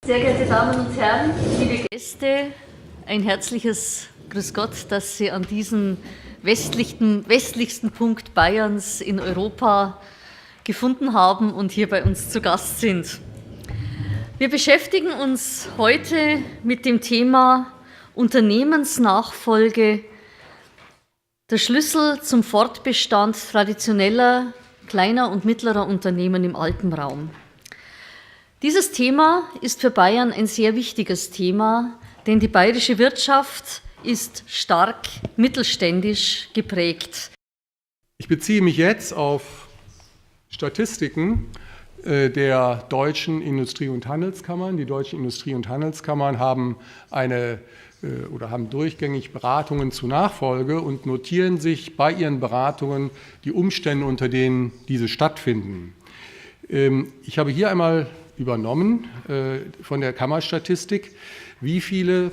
Sehr geehrte Damen und Herren, liebe Gäste, ein herzliches Grüß Gott, dass Sie an diesem westlichsten Punkt Bayerns in Europa gefunden haben und hier bei uns zu Gast sind. Wir beschäftigen uns heute mit dem Thema Unternehmensnachfolge, der Schlüssel zum Fortbestand traditioneller kleiner und mittlerer Unternehmen im Alpenraum. Dieses Thema ist für Bayern ein sehr wichtiges Thema, denn die bayerische Wirtschaft ist stark mittelständisch geprägt. Ich beziehe mich jetzt auf Statistiken der deutschen Industrie- und Handelskammern. Die deutschen Industrie- und Handelskammern haben haben durchgängig Beratungen zur Nachfolge und notieren sich bei ihren Beratungen die Umstände, unter denen diese stattfinden. Ich habe hier einmal übernommen von der Kammerstatistik, wie viele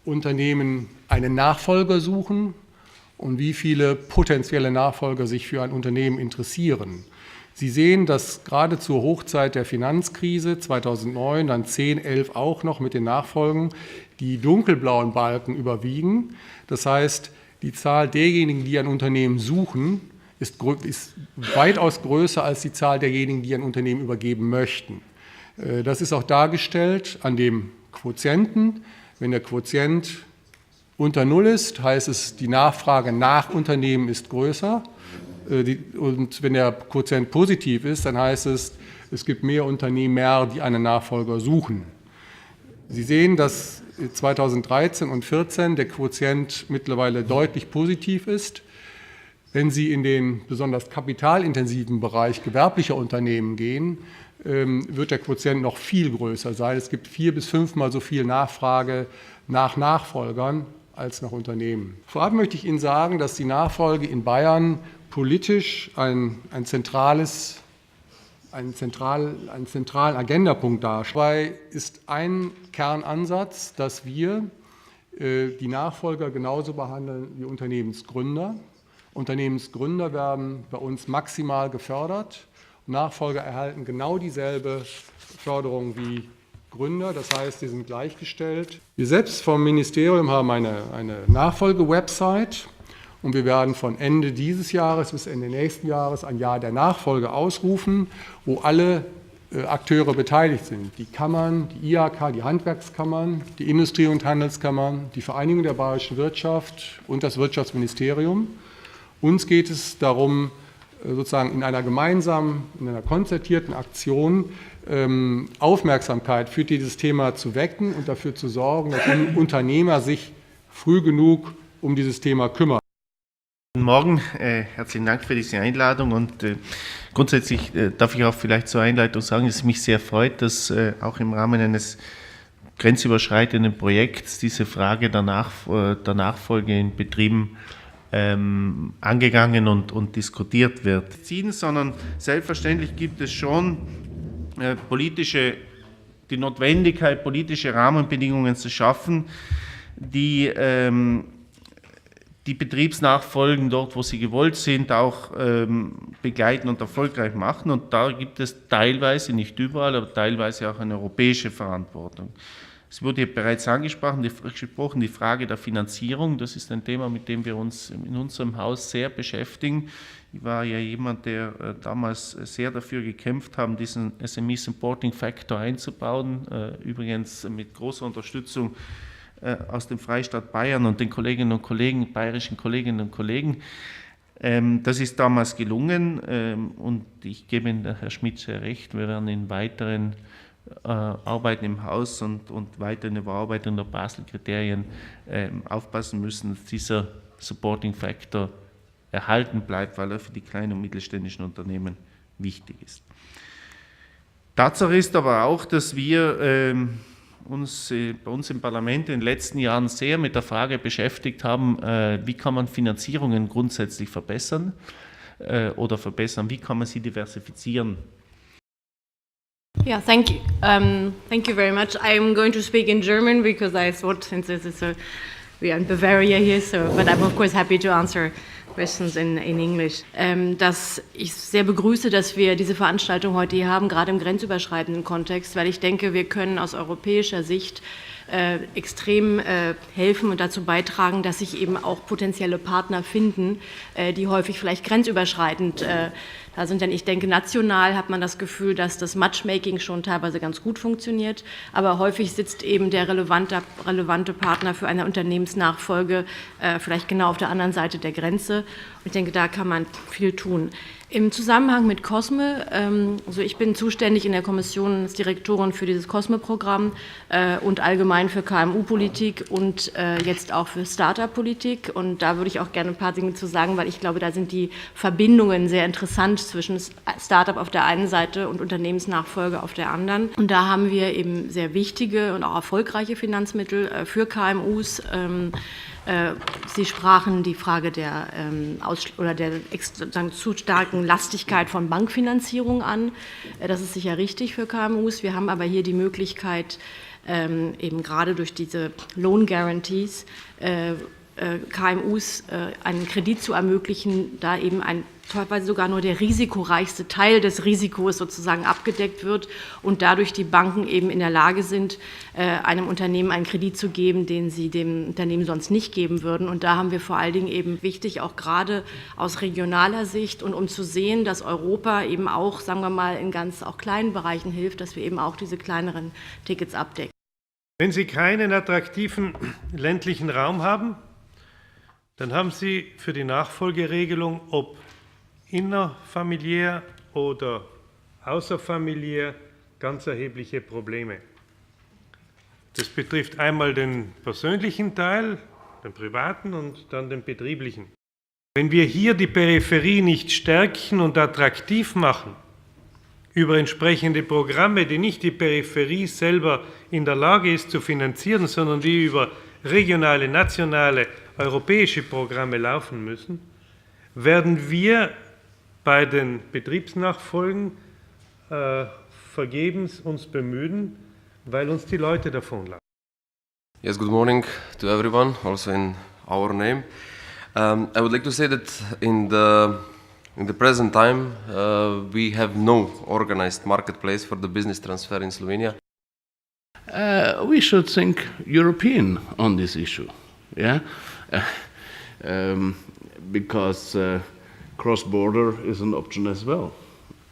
Unternehmen einen Nachfolger suchen und wie viele potenzielle Nachfolger sich für ein Unternehmen interessieren. Sie sehen, dass gerade zur Hochzeit der Finanzkrise 2009, dann 10, 11 auch noch mit den Nachfolgen, die dunkelblauen Balken überwiegen. Das heißt, die Zahl derjenigen, die ein Unternehmen suchen, ist weitaus größer als die Zahl derjenigen, die ein Unternehmen übergeben möchten. Das ist auch dargestellt an dem Quotienten. Wenn der Quotient unter 0 ist, heißt es, die Nachfrage nach Unternehmen ist größer. Und wenn der Quotient positiv ist, dann heißt es, es gibt mehr Unternehmer, die einen Nachfolger suchen. Sie sehen, dass 2013 und 2014 der Quotient mittlerweile deutlich positiv ist. Wenn Sie in den besonders kapitalintensiven Bereich gewerblicher Unternehmen gehen, wird der Quotient noch viel größer sein. Es gibt 4- bis 5-mal so viel Nachfrage nach Nachfolgern als nach Unternehmen. Vorab möchte ich Ihnen sagen, dass die Nachfolge in Bayern politisch einen zentralen Agendapunkt darstellt. Dabei ist ein Kernansatz, dass wir die Nachfolger genauso behandeln wie Unternehmensgründer. Unternehmensgründer werden bei uns maximal gefördert. Nachfolger erhalten genau dieselbe Förderung wie Gründer, das heißt, sie sind gleichgestellt. Wir selbst vom Ministerium haben eine Nachfolge-Website und wir werden von Ende dieses Jahres bis Ende nächsten Jahres ein Jahr der Nachfolge ausrufen, wo alle Akteure beteiligt sind. Die Kammern, die IHK, die Handwerkskammern, die Industrie- und Handelskammern, die Vereinigung der bayerischen Wirtschaft und das Wirtschaftsministerium. Uns geht es darum, sozusagen in einer konzertierten Aktion Aufmerksamkeit für dieses Thema zu wecken und dafür zu sorgen, dass Unternehmer sich früh genug um dieses Thema kümmern. Guten Morgen, herzlichen Dank für diese Einladung und grundsätzlich darf ich auch vielleicht zur Einleitung sagen, dass es mich sehr freut, dass auch im Rahmen eines grenzüberschreitenden Projekts diese Frage der Nachfolge in Betrieben angegangen und diskutiert wird. Sondern selbstverständlich gibt es schon die Notwendigkeit, politische Rahmenbedingungen zu schaffen, die die Betriebsnachfolgen dort, wo sie gewollt sind, auch begleiten und erfolgreich machen. Und da gibt es teilweise, nicht überall, aber teilweise auch eine europäische Verantwortung. Es wurde bereits angesprochen, die Frage der Finanzierung. Das ist ein Thema, mit dem wir uns in unserem Haus sehr beschäftigen. Ich war ja jemand, der damals sehr dafür gekämpft hat, diesen SME Supporting Factor einzubauen. Übrigens mit großer Unterstützung aus dem Freistaat Bayern und den Kolleginnen und Kollegen, bayerischen Kolleginnen und Kollegen. Das ist damals gelungen und ich gebe Ihnen, Herr Schmidt, sehr recht, wir werden in weiteren Arbeiten im Haus und weiterhin Überarbeitung der Basel-Kriterien aufpassen müssen, dass dieser Supporting Factor erhalten bleibt, weil er für die kleinen und mittelständischen Unternehmen wichtig ist. Tatsache ist aber auch, dass wir uns bei uns im Parlament in den letzten Jahren sehr mit der Frage beschäftigt haben, wie kann man Finanzierungen grundsätzlich verbessern, wie kann man sie diversifizieren. Yeah, thank you. Thank you very much. I'm going to speak in German because I thought, since we are in Bavaria here, but I'm of course happy to answer questions in English. Dass ich sehr begrüße, dass wir diese Veranstaltung heute hier haben, gerade im grenzüberschreitenden Kontext, weil ich denke, wir können aus europäischer Sicht extrem helfen und dazu beitragen, dass sich eben auch potenzielle Partner finden, die häufig vielleicht grenzüberschreitend da sind. Denn ich denke, national hat man das Gefühl, dass das Matchmaking schon teilweise ganz gut funktioniert, aber häufig sitzt eben der relevante Partner für eine Unternehmensnachfolge vielleicht genau auf der anderen Seite der Grenze. Und ich denke, da kann man viel tun. Im Zusammenhang mit COSME, also ich bin zuständig in der Kommission als Direktorin für dieses COSME-Programm und allgemein für KMU-Politik und jetzt auch für Startup-Politik. Und da würde ich auch gerne ein paar Dinge zu sagen, weil ich glaube, da sind die Verbindungen sehr interessant zwischen Startup auf der einen Seite und Unternehmensnachfolge auf der anderen. Und da haben wir eben sehr wichtige und auch erfolgreiche Finanzmittel für KMUs. Sie sprachen die Frage der zu starken Lastigkeit von Bankfinanzierung an. Das ist sicher richtig für KMUs. Wir haben aber hier die Möglichkeit, eben gerade durch diese Loan Guarantees KMUs einen Kredit zu ermöglichen, da eben teilweise sogar nur der risikoreichste Teil des Risikos sozusagen abgedeckt wird und dadurch die Banken eben in der Lage sind, einem Unternehmen einen Kredit zu geben, den sie dem Unternehmen sonst nicht geben würden. Und da haben wir vor allen Dingen eben wichtig, auch gerade aus regionaler Sicht und um zu sehen, dass Europa eben auch, sagen wir mal, in ganz auch kleinen Bereichen hilft, dass wir eben auch diese kleineren Tickets abdecken. Wenn Sie keinen attraktiven ländlichen Raum haben, dann haben Sie für die Nachfolgeregelung, ob innerfamiliär oder außerfamiliär, ganz erhebliche Probleme. Das betrifft einmal den persönlichen Teil, den privaten und dann den betrieblichen. Wenn wir hier die Peripherie nicht stärken und attraktiv machen, über entsprechende Programme, die nicht die Peripherie selber in der Lage ist zu finanzieren, sondern die über regionale, nationale, europäische Programme laufen müssen, werden wir bei den Betriebsnachfolgen vergebens uns bemühen, weil uns die Leute davonlaufen. Yes, good morning to everyone, also in our name. I would like to say that in the present time we have no organized marketplace for the business transfer in Slovenia. We should think European on this issue, yeah, because cross-border is an option as well,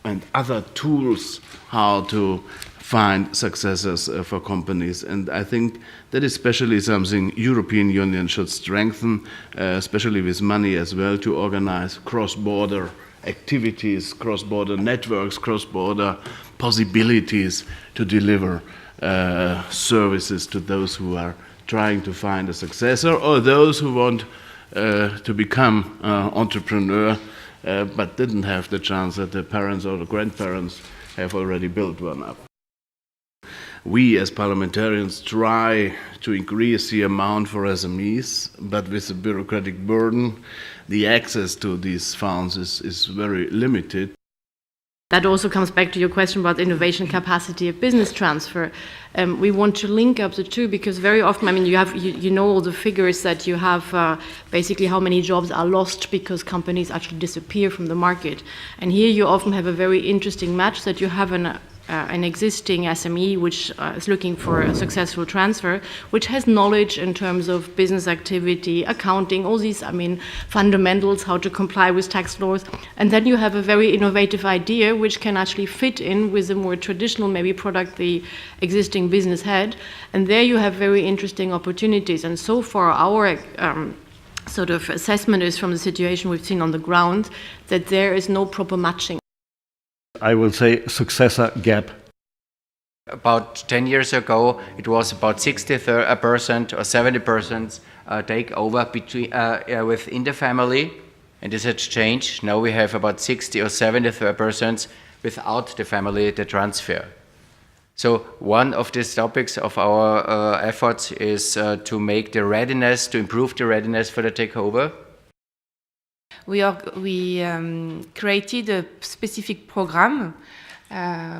and other tools how to find successors for companies. And I think that is especially something European Union should strengthen, especially with money as well, to organize cross-border activities, cross-border networks, cross-border possibilities to deliver services to those who are trying to find a successor or those who want to become entrepreneur but didn't have the chance that their parents or the grandparents have already built one up. We as parliamentarians try to increase the amount for SMEs, but with the bureaucratic burden, the access to these funds is very limited. That also comes back to your question about innovation capacity of business transfer. We want to link up the two because very often, I mean, you know all the figures that you have, basically how many jobs are lost because companies actually disappear from the market. And here you often have a very interesting match that you have an existing SME which is looking for a successful transfer, which has knowledge in terms of business activity, accounting, all these, I mean, fundamentals, how to comply with tax laws. And then you have a very innovative idea which can actually fit in with a more traditional maybe product the existing business had. And there you have very interesting opportunities. And so far our sort of assessment is from the situation we've seen on the ground that there is no proper matching. I will say successor gap. About 10 years ago, it was about 60% or 70% takeover between, within the family, and this had changed. Now we have about 60 or 70% without the family, the transfer. So one of these topics of our efforts is to make the readiness, to improve the readiness for the takeover. We created a specific program,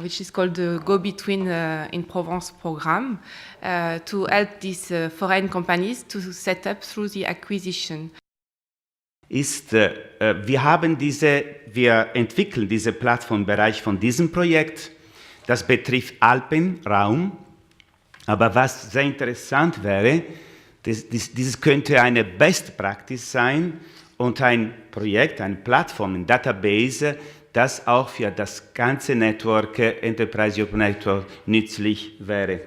which is called the Go Between in Provence program, to help these foreign companies to set up through the acquisition. ist, wir entwickeln diese Plattform im Bereich von diesem Projekt. Das betrifft Alpenraum. Aber was sehr interessant wäre, dieses könnte eine Best Practice sein und ein Projekt, eine Plattform, ein Database, das auch für das ganze Network, Enterprise Europe Network, nützlich wäre.